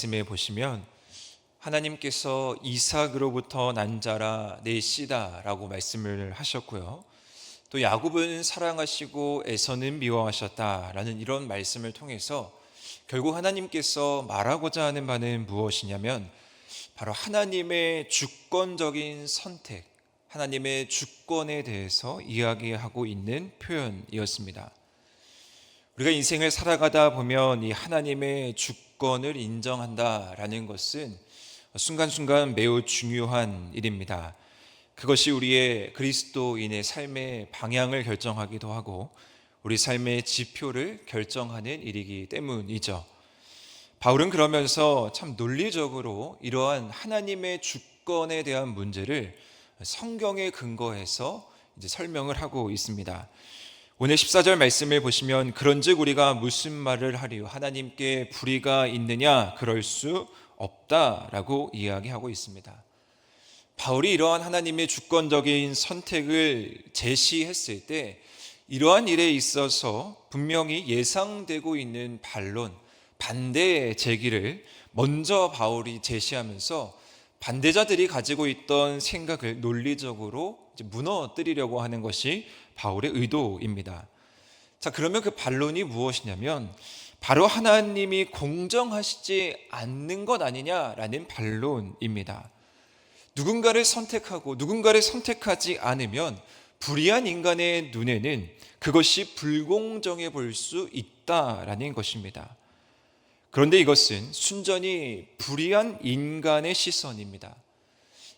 말씀에 보시면 하나님께서 이삭으로부터 난 자라 내 씨다라고 말씀을 하셨고요. 또 야곱은 사랑하시고 에서는 미워하셨다라는 이런 말씀을 통해서 결국 하나님께서 말하고자 하는 바는 무엇이냐면 바로 하나님의 주권적인 선택, 하나님의 주권에 대해서 이야기하고 있는 표현이었습니다. 우리가 인생을 살아가다 보면 이 하나님의 주권을 인정한다라는 것은 순간순간 매우 중요한 일입니다. 그것이 우리의 그리스도인의 삶의 방향을 결정하기도 하고 우리 삶의 지표를 결정하는 일이기 때문이죠. 바울은 그러면서 참 논리적으로 이러한 하나님의 주권에 대한 문제를 성경에 근거해서 이제 설명을 하고 있습니다. 오늘 14절 말씀을 보시면 그런즉 우리가 무슨 말을 하리요 하나님께 불의가 있느냐 그럴 수 없다라고 이야기하고 있습니다. 바울이 이러한 하나님의 주권적인 선택을 제시했을 때 이러한 일에 있어서 분명히 예상되고 있는 반론, 반대의 제기를 먼저 바울이 제시하면서 반대자들이 가지고 있던 생각을 논리적으로 무너뜨리려고 하는 것이 바울의 의도입니다. 자, 그러면 그 반론이 무엇이냐면 바로 하나님이 공정하시지 않는 것 아니냐라는 반론입니다. 누군가를 선택하고 누군가를 선택하지 않으면 불의한 인간의 눈에는 그것이 불공정해 보일 수 있다라는 것입니다. 그런데 이것은 순전히 불의한 인간의 시선입니다.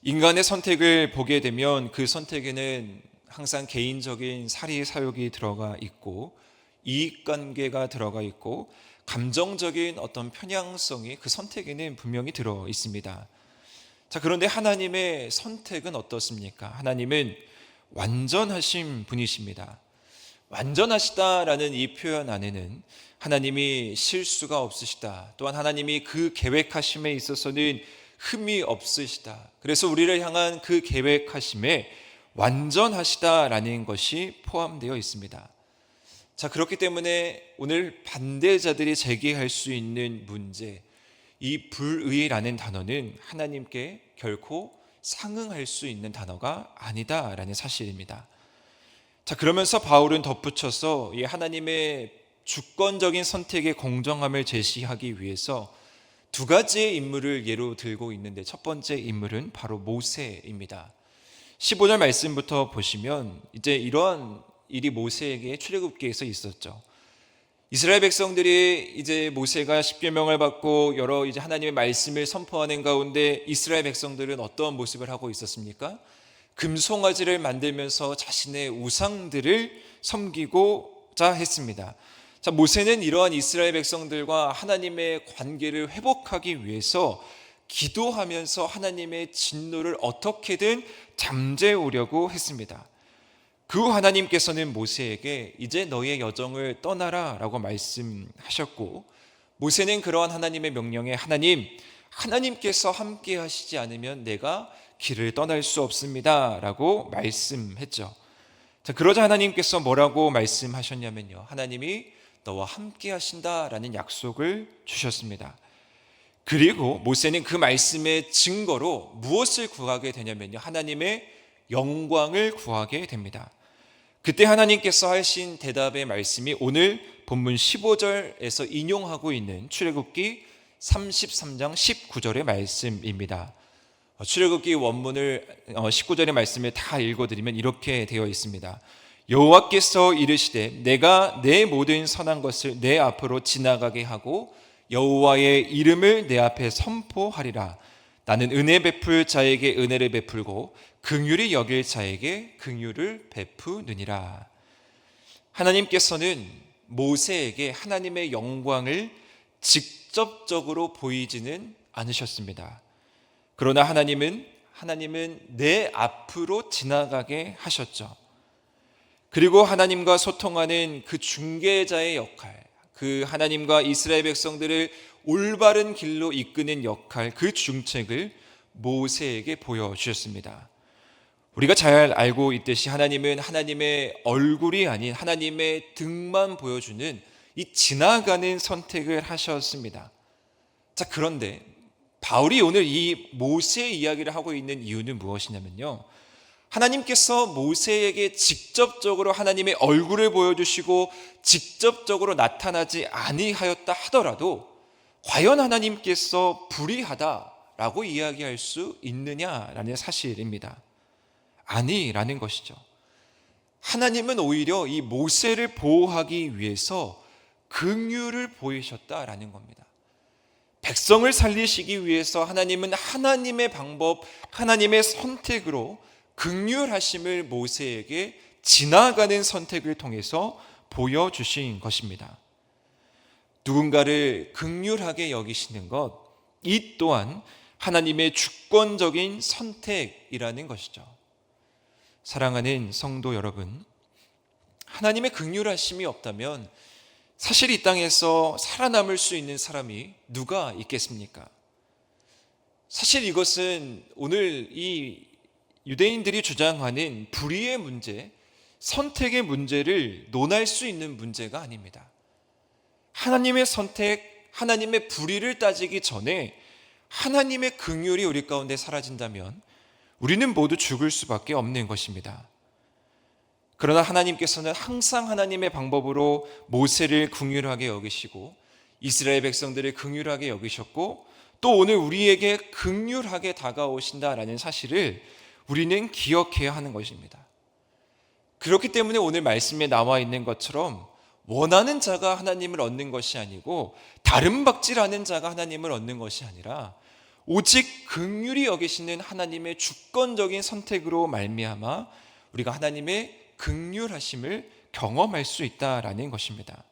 인간의 선택을 보게 되면 그 선택에는 항상 개인적인 사리사욕이 들어가 있고 이익관계가 들어가 있고 감정적인 어떤 편향성이 그 선택에는 분명히 들어 있습니다. 자, 그런데 하나님의 선택은 어떻습니까? 하나님은 완전하신 분이십니다. 완전하시다라는 이 표현 안에는 하나님이 실수가 없으시다. 또한 하나님이 그 계획하심에 있어서는 흠이 없으시다. 그래서 우리를 향한 그 계획하심에 완전하시다라는 것이 포함되어 있습니다. 자, 그렇기 때문에 오늘 반대자들이 제기할 수 있는 문제, 이 불의라는 단어는 하나님께 결코 상응할 수 있는 단어가 아니다라는 사실입니다. 자, 그러면서 바울은 덧붙여서 이 하나님의 주권적인 선택의 공정함을 제시하기 위해서 두 가지의 인물을 예로 들고 있는데 첫 번째 인물은 바로 모세입니다. 15절 말씀부터 보시면 이제 이러한 일이 모세에게 출애굽기에서 있었죠. 이스라엘 백성들이 이제 모세가 십계명을 받고 여러 이제 하나님의 말씀을 선포하는 가운데 이스라엘 백성들은 어떤 모습을 하고 있었습니까? 금송아지를 만들면서 자신의 우상들을 섬기고자 했습니다. 자, 모세는 이러한 이스라엘 백성들과 하나님의 관계를 회복하기 위해서 기도하면서 하나님의 진노를 어떻게든 잠재우려고 했습니다. 그 후 하나님께서는 모세에게 이제 너의 여정을 떠나라 라고 말씀하셨고 모세는 그러한 하나님의 명령에 하나님께서 함께 하시지 않으면 내가 길을 떠날 수 없습니다 라고 말씀했죠. 자, 그러자 하나님께서 뭐라고 말씀하셨냐면요, 하나님이 너와 함께 하신다라는 약속을 주셨습니다. 그리고 모세는 그 말씀의 증거로 무엇을 구하게 되냐면요, 하나님의 영광을 구하게 됩니다. 그때 하나님께서 하신 대답의 말씀이 오늘 본문 15절에서 인용하고 있는 출애굽기 33장 19절의 말씀입니다. 출애굽기 원문을 19절의 말씀을 다 읽어드리면 이렇게 되어 있습니다. 여호와께서 이르시되 내가 내 모든 선한 것을 내 앞으로 지나가게 하고 여호와의 이름을 내 앞에 선포하리라. 나는 은혜 베풀 자에게 은혜를 베풀고 긍휼히 여길 자에게 긍휼을 베푸느니라. 하나님께서는 모세에게 하나님의 영광을 직접적으로 보이지는 않으셨습니다. 그러나 하나님은 내 앞으로 지나가게 하셨죠. 그리고 하나님과 소통하는 그 중개자의 역할, 그 하나님과 이스라엘 백성들을 올바른 길로 이끄는 역할, 그 중책을 모세에게 보여주셨습니다. 우리가 잘 알고 있듯이 하나님은 하나님의 얼굴이 아닌 하나님의 등만 보여주는 이 지나가는 선택을 하셨습니다. 자, 그런데 바울이 오늘 이 모세 이야기를 하고 있는 이유는 무엇이냐면요, 하나님께서 모세에게 직접적으로 하나님의 얼굴을 보여주시고 직접적으로 나타나지 아니하였다 하더라도 과연 하나님께서 불의하다라고 이야기할 수 있느냐라는 사실입니다. 아니라는 것이죠. 하나님은 오히려 이 모세를 보호하기 위해서 긍휼을 보이셨다라는 겁니다. 백성을 살리시기 위해서 하나님은 하나님의 방법, 하나님의 선택으로 긍휼하심을 모세에게 지나가는 선택을 통해서 보여주신 것입니다. 누군가를 긍휼하게 여기시는 것, 이 또한 하나님의 주권적인 선택이라는 것이죠. 사랑하는 성도 여러분, 하나님의 긍휼하심이 없다면 사실 이 땅에서 살아남을 수 있는 사람이 누가 있겠습니까? 사실 이것은 오늘 이 유대인들이 주장하는 불의의 문제, 선택의 문제를 논할 수 있는 문제가 아닙니다. 하나님의 선택, 하나님의 불의를 따지기 전에 하나님의 긍휼이 우리 가운데 사라진다면 우리는 모두 죽을 수밖에 없는 것입니다. 그러나 하나님께서는 항상 하나님의 방법으로 모세를 긍휼하게 여기시고 이스라엘 백성들을 긍휼하게 여기셨고 또 오늘 우리에게 긍휼하게 다가오신다라는 사실을 우리는 기억해야 하는 것입니다. 그렇기 때문에 오늘 말씀에 나와 있는 것처럼 원하는 자가 하나님을 얻는 것이 아니고 다른 박질하는 자가 하나님을 얻는 것이 아니라 오직 긍휼히 여기시는 하나님의 주권적인 선택으로 말미암아 우리가 하나님의 긍휼하심을 경험할 수 있다라는 것입니다.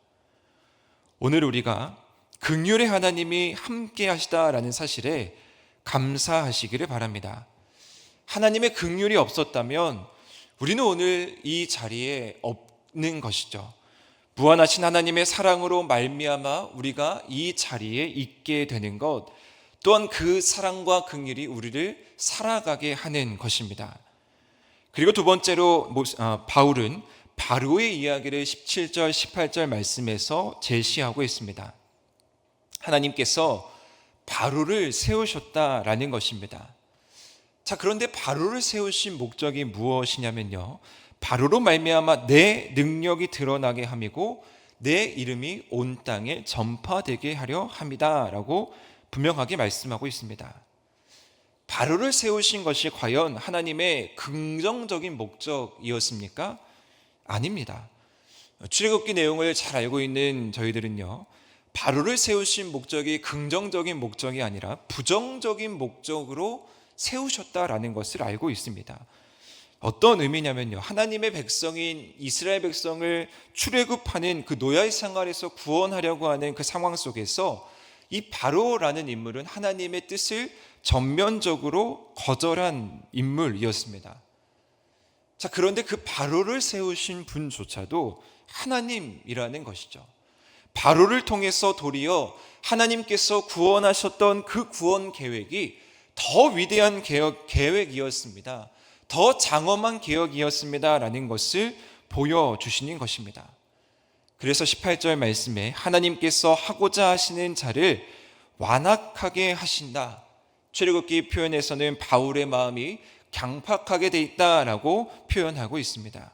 오늘 우리가 긍휼의 하나님이 함께 하시다라는 사실에 감사하시기를 바랍니다. 하나님의 긍휼이 없었다면 우리는 오늘 이 자리에 없는 것이죠. 무한하신 하나님의 사랑으로 말미암아 우리가 이 자리에 있게 되는 것, 또한 그 사랑과 긍휼이 우리를 살아가게 하는 것입니다. 그리고 두 번째로 바울은 바로의 이야기를 17절, 18절 말씀에서 제시하고 있습니다. 하나님께서 바로를 세우셨다라는 것입니다. 자, 그런데 바로를 세우신 목적이 무엇이냐면요, 바로로 말미암아 내 능력이 드러나게 함이고 내 이름이 온 땅에 전파되게 하려 함이다라고 분명하게 말씀하고 있습니다. 바로를 세우신 것이 과연 하나님의 긍정적인 목적이었습니까? 아닙니다. 출애굽기 내용을 잘 알고 있는 저희들은요, 바로를 세우신 목적이 긍정적인 목적이 아니라 부정적인 목적으로 세우셨다라는 것을 알고 있습니다. 어떤 의미냐면요, 하나님의 백성인 이스라엘 백성을 출애굽하는 그 노예 생활에서 구원하려고 하는 그 상황 속에서 이 바로라는 인물은 하나님의 뜻을 전면적으로 거절한 인물이었습니다. 자, 그런데 그 바로를 세우신 분조차도 하나님이라는 것이죠. 바로를 통해서 도리어 하나님께서 구원하셨던 그 구원 계획이 더 위대한 계획이었습니다. 더 장엄한 계획이었습니다라는 것을 보여주시는 것입니다. 그래서 18절 말씀에 하나님께서 하고자 하시는 자를 완악하게 하신다. 출애굽기 표현에서는 바울의 마음이 강팍하게 돼 있다라고 표현하고 있습니다.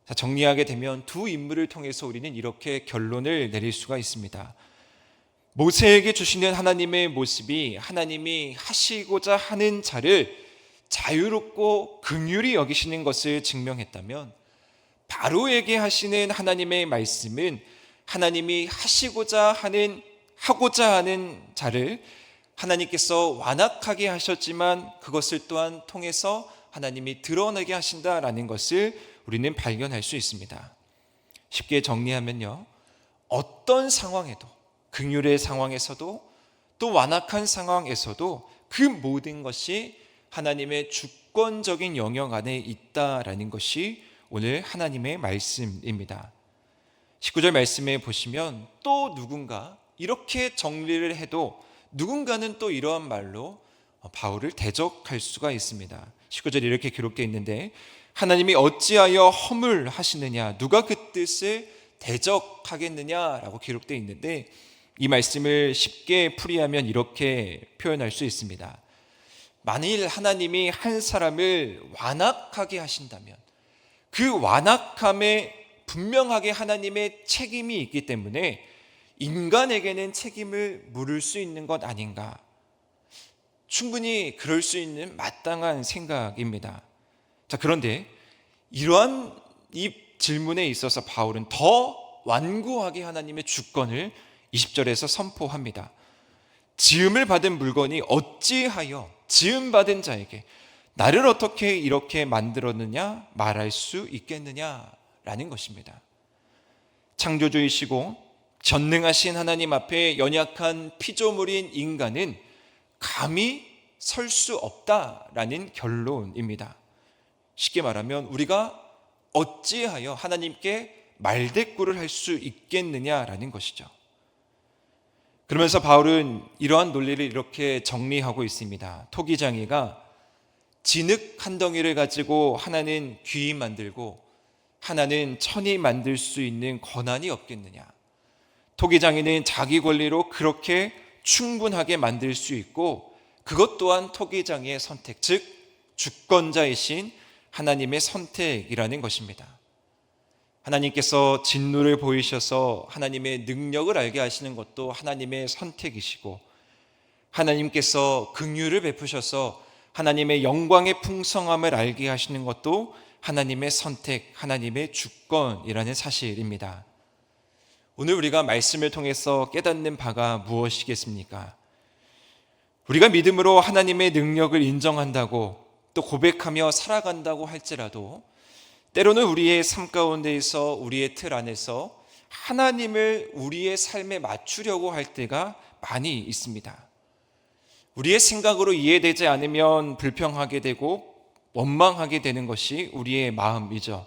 자, 정리하게 되면 두 인물을 통해서 우리는 이렇게 결론을 내릴 수가 있습니다. 모세에게 주시는 하나님의 모습이 하나님이 하시고자 하는 자를 자유롭고 긍휼히 여기시는 것을 증명했다면, 바로에게 하시는 하나님의 말씀은 하나님이 하고자 하는 자를 하나님께서 완악하게 하셨지만 그것을 또한 통해서 하나님이 드러내게 하신다라는 것을 우리는 발견할 수 있습니다. 쉽게 정리하면요, 어떤 상황에도, 긍휼의 상황에서도 또 완악한 상황에서도 그 모든 것이 하나님의 주권적인 영역 안에 있다라는 것이 오늘 하나님의 말씀입니다. 19절 말씀에 보시면 또 누군가 이렇게 정리를 해도 누군가는 또 이러한 말로 바울을 대적할 수가 있습니다. 19절에 이렇게 기록되어 있는데, 하나님이 어찌하여 허물하시느냐, 누가 그 뜻을 대적하겠느냐라고 기록되어 있는데, 이 말씀을 쉽게 풀이하면 이렇게 표현할 수 있습니다. 만일 하나님이 한 사람을 완악하게 하신다면 그 완악함에 분명하게 하나님의 책임이 있기 때문에 인간에게는 책임을 물을 수 있는 것 아닌가. 충분히 그럴 수 있는 마땅한 생각입니다. 자, 그런데 이러한 이 질문에 있어서 바울은 더 완고하게 하나님의 주권을 20절에서 선포합니다. 지음을 받은 물건이 어찌하여 지음받은 자에게 나를 어떻게 이렇게 만들었느냐 말할 수 있겠느냐라는 것입니다. 창조주이시고 전능하신 하나님 앞에 연약한 피조물인 인간은 감히 설 수 없다라는 결론입니다. 쉽게 말하면 우리가 어찌하여 하나님께 말대꾸를 할 수 있겠느냐라는 것이죠. 그러면서 바울은 이러한 논리를 이렇게 정리하고 있습니다. 토기장이가 진흙 한 덩이를 가지고 하나는 귀 만들고 하나는 천이 만들 수 있는 권한이 없겠느냐. 토기장이는 자기 권리로 그렇게 충분하게 만들 수 있고 그것 또한 토기장이의 선택, 즉 주권자이신 하나님의 선택이라는 것입니다. 하나님께서 진노를 보이셔서 하나님의 능력을 알게 하시는 것도 하나님의 선택이시고 하나님께서 긍휼을 베푸셔서 하나님의 영광의 풍성함을 알게 하시는 것도 하나님의 선택, 하나님의 주권이라는 사실입니다. 오늘 우리가 말씀을 통해서 깨닫는 바가 무엇이겠습니까? 우리가 믿음으로 하나님의 능력을 인정한다고 또 고백하며 살아간다고 할지라도 때로는 우리의 삶 가운데에서 우리의 틀 안에서 하나님을 우리의 삶에 맞추려고 할 때가 많이 있습니다. 우리의 생각으로 이해되지 않으면 불평하게 되고 원망하게 되는 것이 우리의 마음이죠.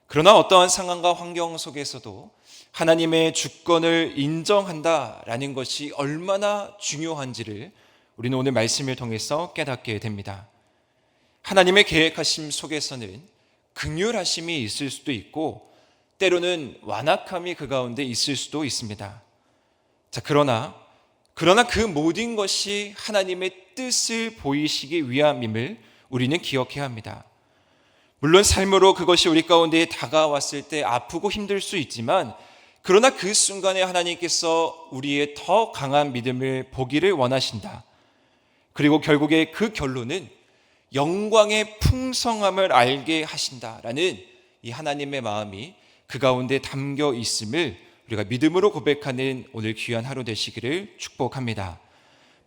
그러나 어떠한 상황과 환경 속에서도 하나님의 주권을 인정한다라는 것이 얼마나 중요한지를 우리는 오늘 말씀을 통해서 깨닫게 됩니다. 하나님의 계획하심 속에서는 긍휼하심이 있을 수도 있고 때로는 완악함이 그 가운데 있을 수도 있습니다. 자, 그러나 그 모든 것이 하나님의 뜻을 보이시기 위함임을 우리는 기억해야 합니다. 물론 삶으로 그것이 우리 가운데 다가왔을 때 아프고 힘들 수 있지만 그러나 그 순간에 하나님께서 우리의 더 강한 믿음을 보기를 원하신다. 그리고 결국에 그 결론은 영광의 풍성함을 알게 하신다라는 이 하나님의 마음이 그 가운데 담겨 있음을 우리가 믿음으로 고백하는 오늘 귀한 하루 되시기를 축복합니다.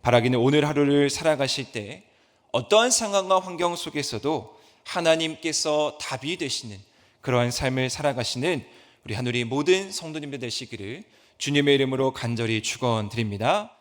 바라기는 오늘 하루를 살아가실 때 어떠한 상황과 환경 속에서도 하나님께서 답이 되시는 그러한 삶을 살아가시는 우리 하늘의 모든 성도님들 되시기를 주님의 이름으로 간절히 축원드립니다.